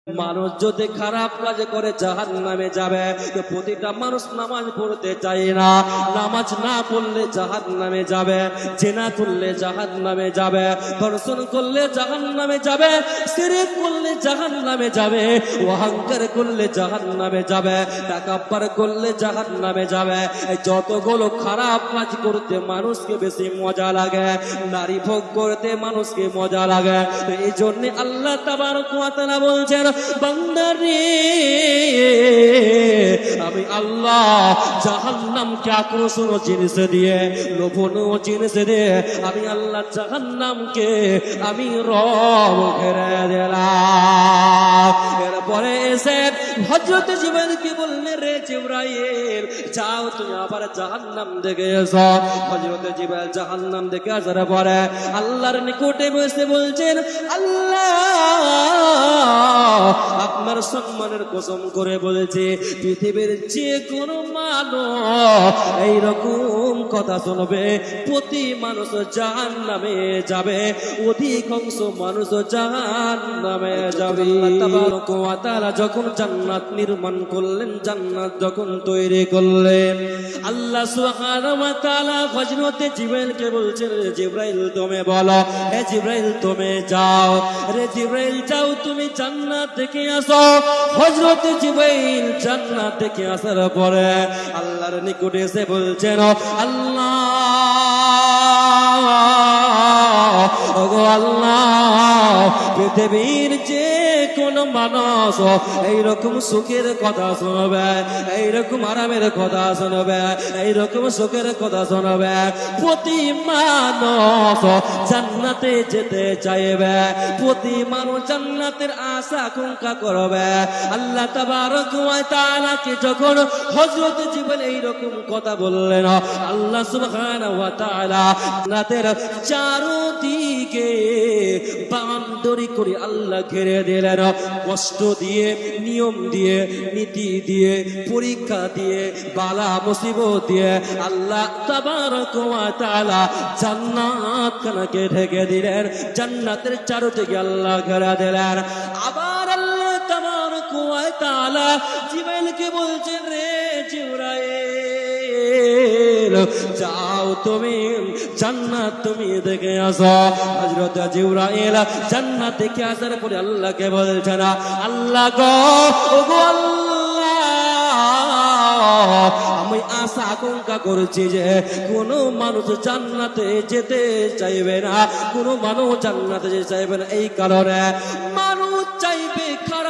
মানুষ যদি খারাপ কাজ করে জাহান্নামে যাবে, তো প্রতিটা মানুষ নামাজ পড়তে চায় না, নামাজ না পড়লে জাহান্নামে যাবে, জিনা করলে জাহান্নামে যাবে, ধর্ষণ করলে জাহান্নামে যাবে, শিরক করলে জাহান্নামে যাবে, অহংকার করলে জাহান্নামে যাবে, তাকাব্বুর করলে জাহান্নামে যাবে। এই যতগুলো খারাপ কাজ করতে মানুষকে বেশি মজা লাগে, নারী ভোগ করতে মানুষকে মজা লাগে। তো এই জন্য আল্লাহ তাবারক ওয়া তাআলা বলছেন, বান্দারে আমি আল্লাহ জাহান্নামকে আকর্ষণীয় জিনিস দিয়ে, লোভনীয় জিনিস দিয়ে আমি আল্লাহ জাহান্নামকে আমি রব ঘিরে দিলাম। এরপরে এসে হযরত জিবরাইলকে বললেন, রে জিবরাইল যাও তুমি আবার জাহান্নাম দেখে এসো। হযরত জিবরাইল জাহান্নাম দেখে আসার পরে আল্লাহর নিকটে বসে বলছেন, আল্লাহ আপনার সম্মানের কসম করে বলেছে, পৃথিবীর যে কোনো মানুষ এইরকম কথা শুনবে, প্রতি মানুষ জাহান্নামে যাবে, অধিকাংশ মানুষ জাহান্নামে যাবে। তাবারক ওয়া তাআলা যখন জান্নাত নির্মাণ করলেন, জান্নাত যখন তৈরি করলেন, আল্লাহ সুবহানাহু ওয়া তাআলা হযরত জিবরাইলকে বলছেন, রে জিবরাইল তুমি বলো, হে জিবরাইল তুমি যাও, রে জিবরাইল যাও তুমি জান্নাত দেখে আসো। হযরত জিবরাইল জান্নাত দেখে আসার পরে আল্লাহর নিকটে এসে বলছেন, আল্লাহ ওগো আল্লাহ, পৃথিবীর যে কোন মানুষ এইরকম সুখের কথা শুনবে, এইরকম আরামের কথা শুনবে, এইরকম সুখের কথা শুনবে, প্রতি মানুষ জান্নাতে যেতে চাইবে, প্রতি মানুষ জান্নাতের আশা আকাঙ্ক্ষা করবে। আল্লাহ তাবারক ওয়া তাআলাকে যখন হযরত জিবরাইল এইরকম কথা বললেন, আল্লাহ সুবহানাহু ওয়া তাআলা জান্নাতের চারদিকে বাউন্ডারি করে আল্লাহ ঘিরে দিলেন, কষ্ট দিয়ে, নিয়ম দিয়ে, নীতি দিয়ে, পরীক্ষা দিয়ে, বালা মুসিবত দিয়ে আল্লাহ তাবারক ওয়া তাআলা জান্নাত খানাকে ঢেকে দিলেন, জান্নাতের চারদিকে আল্লাহ ঘিরে দিলেন। আবার আল্লাহ তাবারক ওয়া তাআলা জিবরাইলকে বলছেন, রে জিবরাইল যাও তুমি জান্নাত তুমি দেখে আসো। হযরত জিবরাইল জান্নাত দেখে আসার পরে আল্লাহকে বলছেন, আল্লাহ গো ওগো আল্লাহ, আমি আশা আকাঙ্ক্ষা করছি যে কোন মানুষ জান্নাতে যেতে চাইবে না, কোন মানুষ জান্নাতে যেতে চাইবে না। এই কারণে মানুষ চাইবে খারাপ